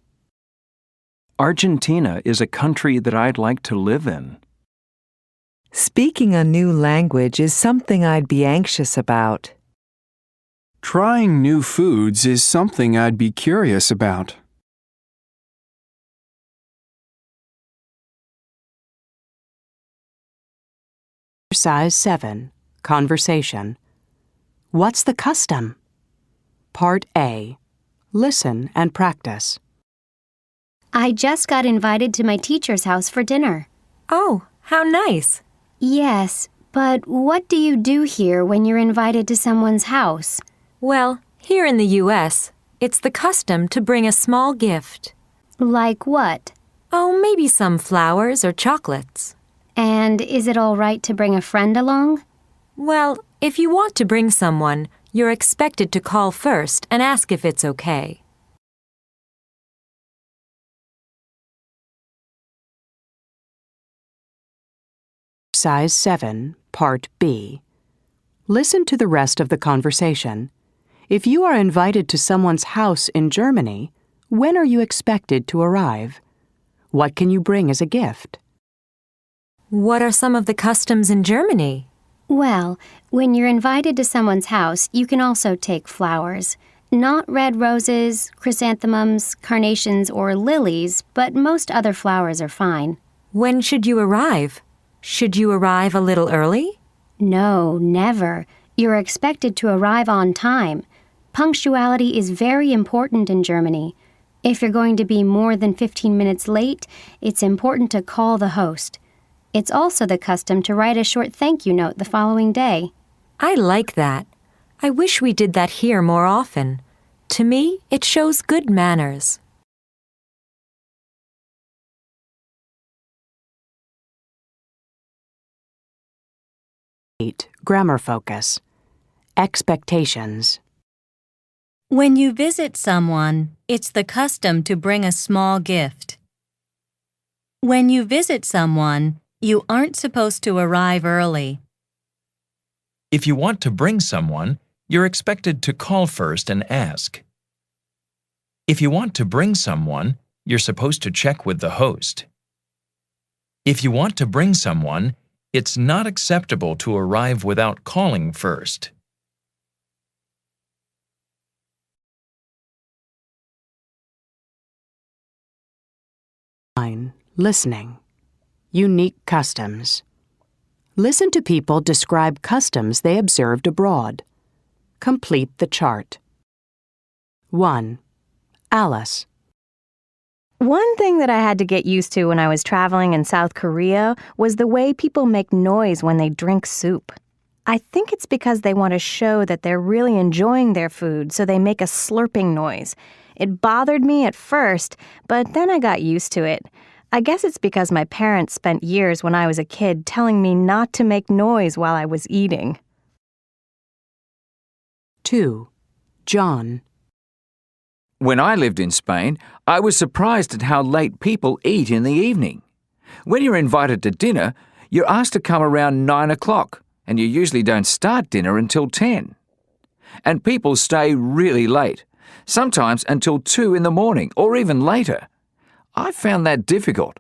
Argentina is a country that I'd like to live in. Speaking a new language is something I'd be anxious about. Trying new foods is something I'd be curious about. Exercise 7, Conversation. What's the custom? Part A. Listen and practice. I just got invited to my teacher's house for dinner. Oh, how nice. Yes, but what do you do here when you're invited to someone's house? Well, here in the U.S., it's the custom to bring a small gift. Like what? Oh, maybe some flowers or chocolates. And is it all right to bring a friend along? Well, if you want to bring someone, you're expected to call first and ask if it's okay. Exercise 7, Part B. Listen to the rest of the conversation. If you are invited to someone's house in Germany, when are you expected to arrive? What can you bring as a gift? What are some of the customs in Germany? Well, when you're invited to someone's house, you can also take flowers. Not red roses, chrysanthemums, carnations, or lilies, but most other flowers are fine. When should you arrive? Should you arrive a little early? No, never. You're expected to arrive on time. Punctuality is very important in Germany. If you're going to be more than 15 minutes late, it's important to call the host. It's also the custom to write a short thank you note the following day. I like that. I wish we did that here more often. To me, it shows good manners. Grammar focus. Expectations. When you visit someone, it's the custom to bring a small gift. When you visit someone, you aren't supposed to arrive early. If you want to bring someone, you're expected to call first and ask. If you want to bring someone, you're supposed to check with the host. If you want to bring someone, it's not acceptable to arrive without calling first. Listening. Unique customs. Listen to people describe customs they observed abroad. Complete the chart. 1. Alice. One thing that I had to get used to when I was traveling in South Korea was the way people make noise when they drink soup. I think it's because they want to show that they're really enjoying their food, so they make a slurping noise. It bothered me at first, but then I got used to it. I guess it's because my parents spent years when I was a kid telling me not to make noise while I was eating. 2. John. When I lived in Spain, I was surprised at how late people eat in the evening. When you're invited to dinner, you're asked to come around 9 o'clock, and you usually don't start dinner until 10. And people stay really late, sometimes until 2 in the morning or even later. I found that difficult.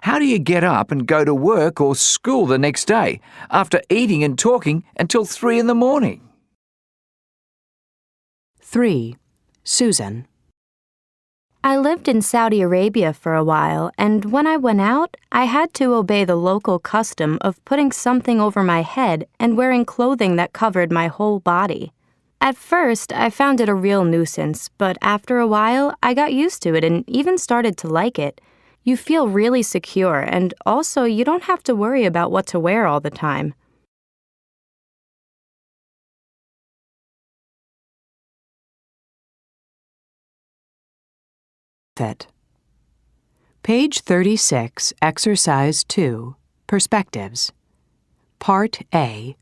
How do you get up and go to work or school the next day after eating and talking until 3 in the morning? 3. Susan. I lived in Saudi Arabia for a while, and when I went out, I had to obey the local custom of putting something over my head and wearing clothing that covered my whole body. At first, I found it a real nuisance, but after a while, I got used to it and even started to like it. You feel really secure, and also you don't have to worry about what to wear all the time. Fit. Page 36, Exercise 2, Perspectives. Part A.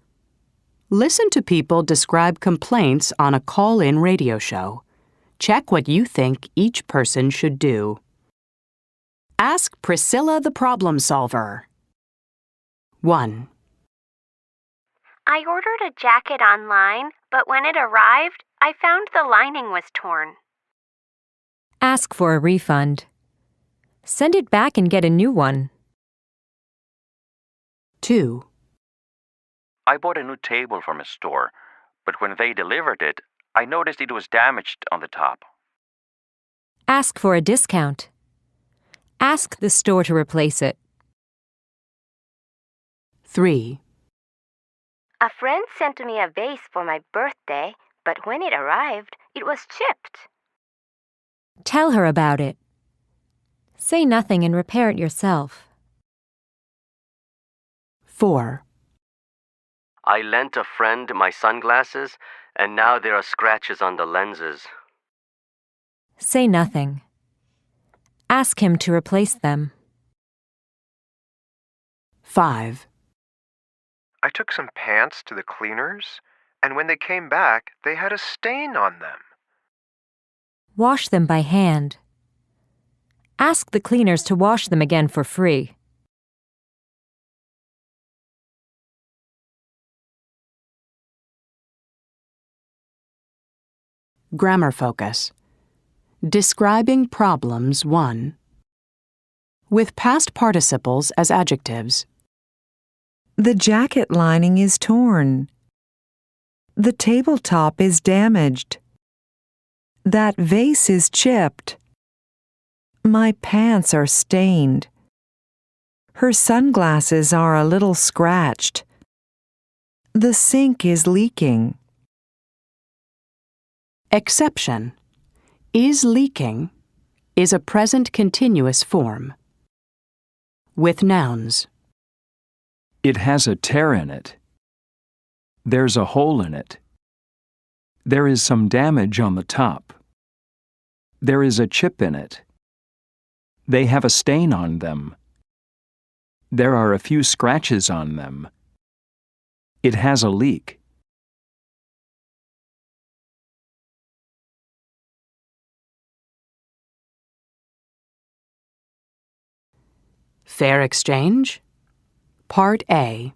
Listen to people describe complaints on a call-in radio show. Check what you think each person should do. Ask Priscilla the problem solver. 1. I ordered a jacket online, but when it arrived, I found the lining was torn. Ask for a refund. Send it back and get a new one. 2. I bought a new table from a store, but when they delivered it, I noticed it was damaged on the top. Ask for a discount. Ask the store to replace it. 3. A friend sent me a vase for my birthday, but when it arrived, it was chipped. Tell her about it. Say nothing and repair it yourself. 4. I lent a friend my sunglasses, and now there are scratches on the lenses. Say nothing. Ask him to replace them. 5. I took some pants to the cleaners, and when they came back, they had a stain on them. Wash them by hand. Ask the cleaners to wash them again for free. Grammar focus. Describing problems 1. With past participles as adjectives. The jacket lining is torn. The tabletop is damaged. That vase is chipped. My pants are stained. Her sunglasses are a little scratched. The sink is leaking. Exception. Is leaking is a present continuous form. With nouns. It has a tear in it. There's a hole in it. There is some damage on the top. There is a chip in it. They have a stain on them. There are a few scratches on them. It has a leak. Fair exchange? Part A.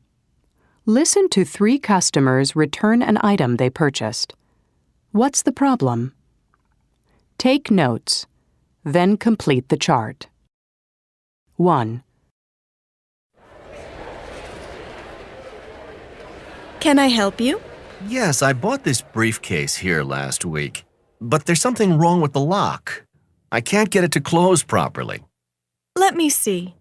Listen to 3 customers return an item they purchased. What's the problem? Take notes, then complete the chart. 1. Can I help you? Yes, I bought this briefcase here last week, but there's something wrong with the lock. I can't get it to close properly. Let me see.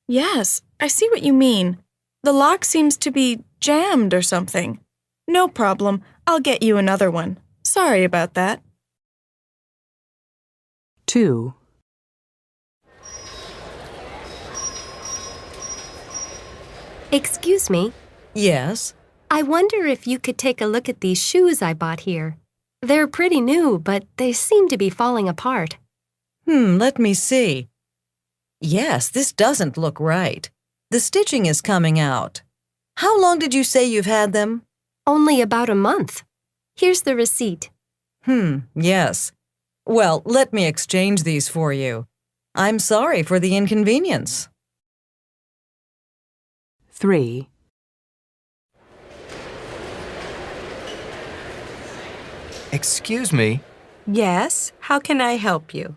Yes, I see what you mean. The lock seems to be jammed or something. No problem. I'll get you another one. Sorry about that. 2. Excuse me. Yes? I wonder if you could take a look at these shoes I bought here. They're pretty new, but they seem to be falling apart. Let me see. Yes, this doesn't look right. The stitching is coming out. How long did you say you've had them? Only about a month. Here's the receipt. Yes. Well, let me exchange these for you. I'm sorry for the inconvenience. 3. Excuse me. Yes, how can I help you?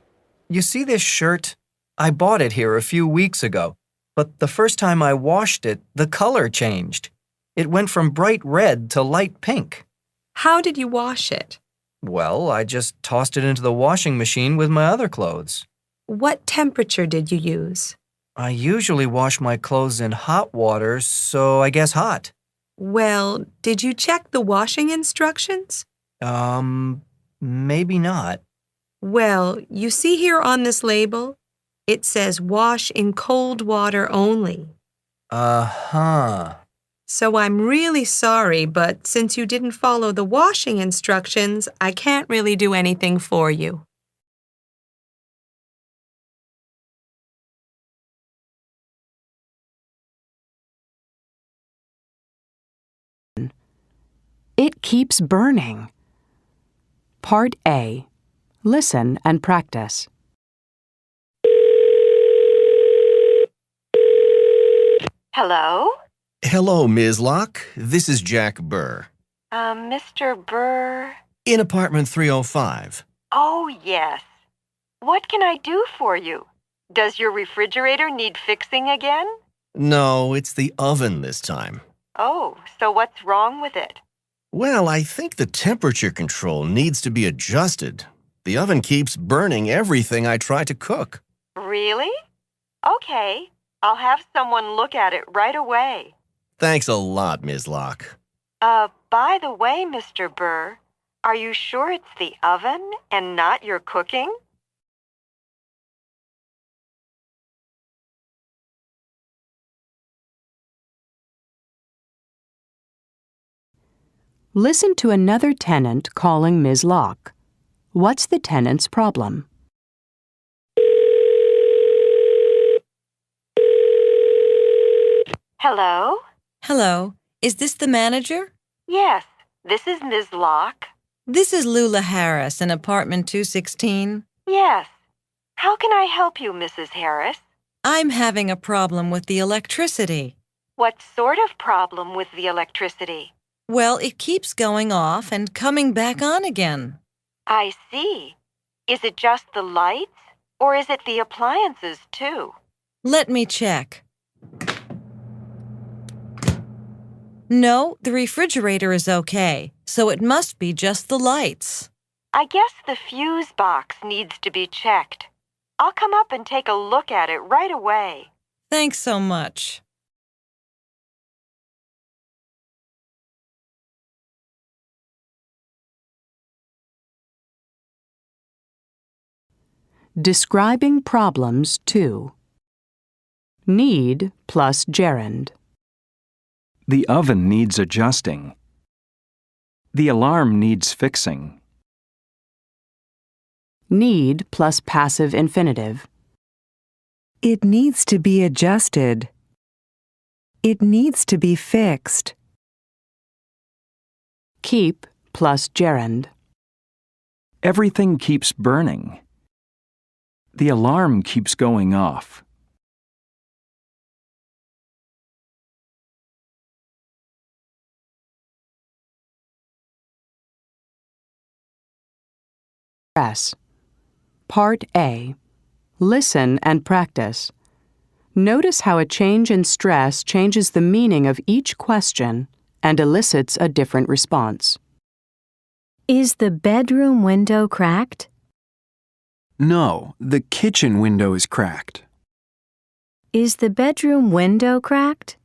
You see this shirt? I bought it here a few weeks ago, but the first time I washed it, the color changed. It went from bright red to light pink. How did you wash it? Well, I just tossed it into the washing machine with my other clothes. What temperature did you use? I usually wash my clothes in hot water, so I guess hot. Well, did you check the washing instructions? Maybe not. Well, you see here on this label? It says wash in cold water only. Uh-huh. So I'm really sorry, but since you didn't follow the washing instructions, I can't really do anything for you. It keeps burning. Part A. Listen and practice. Hello? Hello, Ms. Locke. This is Jack Burr. Mr. Burr? In apartment 305. Oh, yes. What can I do for you? Does your refrigerator need fixing again? No, it's the oven this time. Oh, so what's wrong with it? Well, I think the temperature control needs to be adjusted. The oven keeps burning everything I try to cook. Really? Okay. I'll have someone look at it right away. Thanks a lot, Ms. Locke. By the way, Mr. Burr, are you sure it's the oven and not your cooking? Listen to another tenant calling Ms. Locke. What's the tenant's problem? Hello? Hello. Is this the manager? Yes, this is Ms. Locke. This is Lula Harris in apartment 216. Yes. How can I help you, Mrs. Harris? I'm having a problem with the electricity. What sort of problem with the electricity? Well, it keeps going off and coming back on again. I see. Is it just the lights, or is it the appliances, too? Let me check. No, the refrigerator is okay. so it must be just the lights. I guess the fuse box needs to be checked. I'll come up and take a look at it right away. Thanks so much. Describing problems 2. Need plus gerund. The oven needs adjusting. The alarm needs fixing. Need plus passive infinitive. It needs to be adjusted. It needs to be fixed. Keep plus gerund. Everything keeps burning. The alarm keeps going off. Press. Part A. Listen and practice. Notice how a change in stress changes the meaning of each question and elicits a different response. Is the bedroom window cracked? No, the kitchen window is cracked. Is the bedroom window cracked?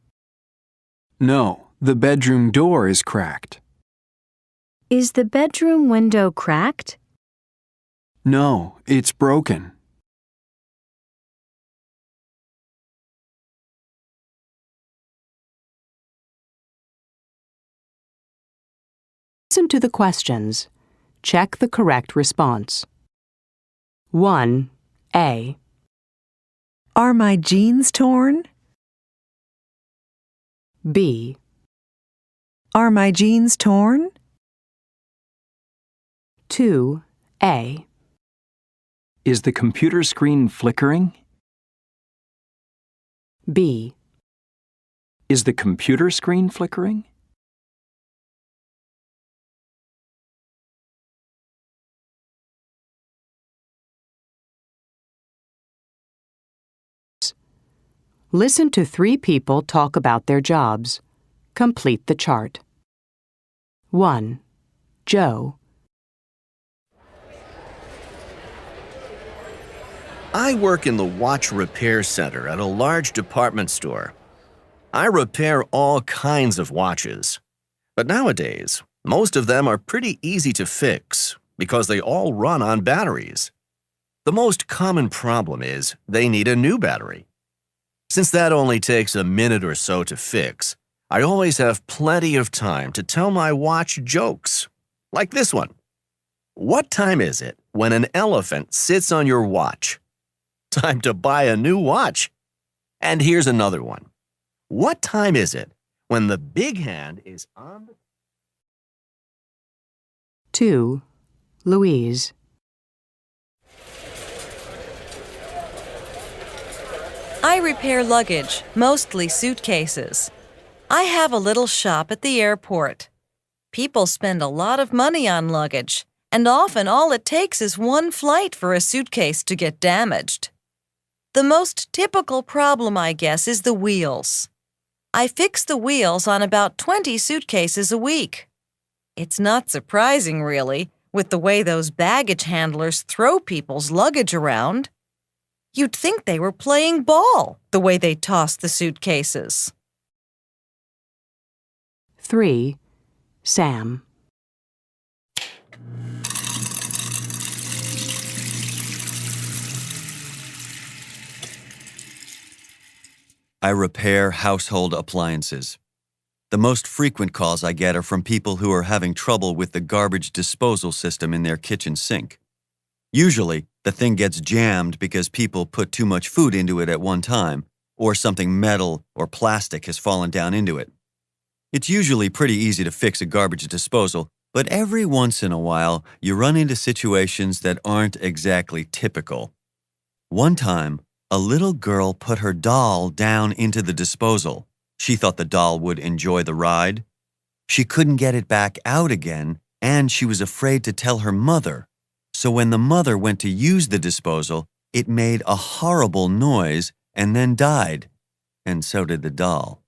No, the bedroom door is cracked. Is the bedroom window cracked? No, it's broken. Listen to the questions. Check the correct response. 1A. Are my jeans torn? B. Are my jeans torn? 2A. Is the computer screen flickering? B. Is the computer screen flickering? Listen to 3 people talk about their jobs. Complete the chart. 1. Joe. I work in the watch repair center at a large department store. I repair all kinds of watches. But nowadays, most of them are pretty easy to fix because they all run on batteries. The most common problem is they need a new battery. Since that only takes a minute or so to fix, I always have plenty of time to tell my watch jokes, like this one. What time is it when an elephant sits on your watch? Time to buy a new watch. And here's another one. What time is it when the big hand is on the... 2. Louise. I repair luggage, mostly suitcases. I have a little shop at the airport. People spend a lot of money on luggage, and often all it takes is one flight for a suitcase to get damaged. The most typical problem, I guess, is the wheels. I fix the wheels on about 20 suitcases a week. It's not surprising, really, with the way those baggage handlers throw people's luggage around. You'd think they were playing ball, the way they toss the suitcases. 3. Sam. I repair household appliances. The most frequent calls I get are from people who are having trouble with the garbage disposal system in their kitchen sink. Usually, the thing gets jammed because people put too much food into it at one time, or something metal or plastic has fallen down into it. It's usually pretty easy to fix a garbage disposal, but every once in a while, you run into situations that aren't exactly typical. One time, a little girl put her doll down into the disposal. She thought the doll would enjoy the ride. She couldn't get it back out again, and she was afraid to tell her mother. So when the mother went to use the disposal, it made a horrible noise and then died. And so did the doll.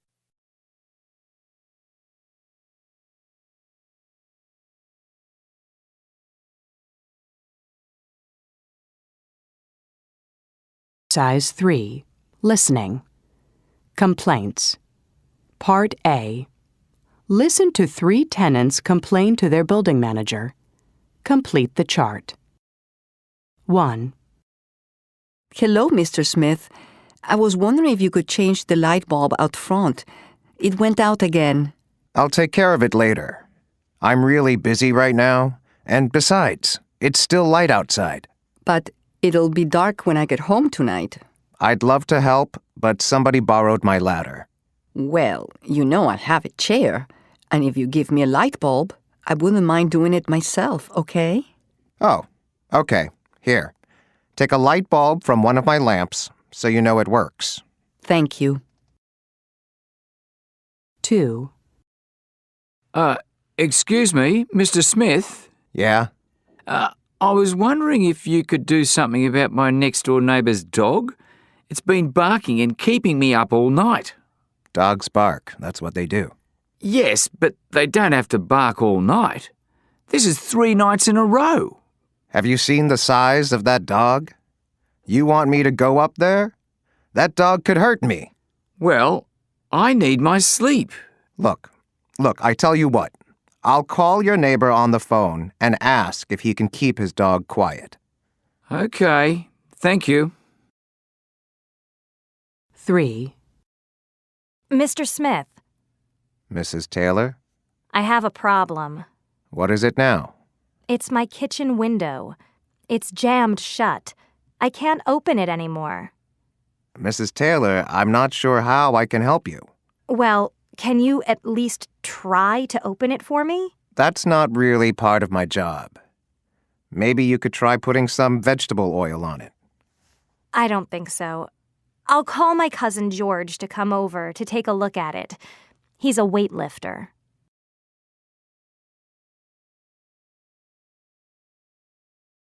Size 3. Listening. Complaints. Part A. Listen to 3 tenants complain to their building manager. Complete the chart. 1. Hello, Mr. Smith. I was wondering if you could change the light bulb out front. It went out again. I'll take care of it later. I'm really busy right now, and besides, it's still light outside. But it'll be dark when I get home tonight. I'd love to help, but somebody borrowed my ladder. Well, you know I have a chair, and if you give me a light bulb, I wouldn't mind doing it myself, okay? Oh, okay. Here. Take a light bulb from one of my lamps so you know it works. Thank you. 2. Excuse me, Mr. Smith? Yeah? I was wondering if you could do something about my next-door neighbour's dog. It's been barking and keeping me up all night. Dogs bark. That's what they do. Yes, but they don't have to bark all night. This is 3 nights in a row. Have you seen the size of that dog? You want me to go up there? That dog could hurt me. Well, I need my sleep. Look, I tell you what. I'll call your neighbor on the phone and ask if he can keep his dog quiet. Okay, thank you. 3. Mr. Smith, Mrs. Taylor? I have a problem. What is it now? It's my kitchen window. It's jammed shut. I can't open it anymore. Mrs. Taylor, I'm not sure how I can help you. Well, can you at least try to open it for me? That's not really part of my job. Maybe you could try putting some vegetable oil on it. I don't think so. I'll call my cousin George to come over to take a look at it. He's a weightlifter.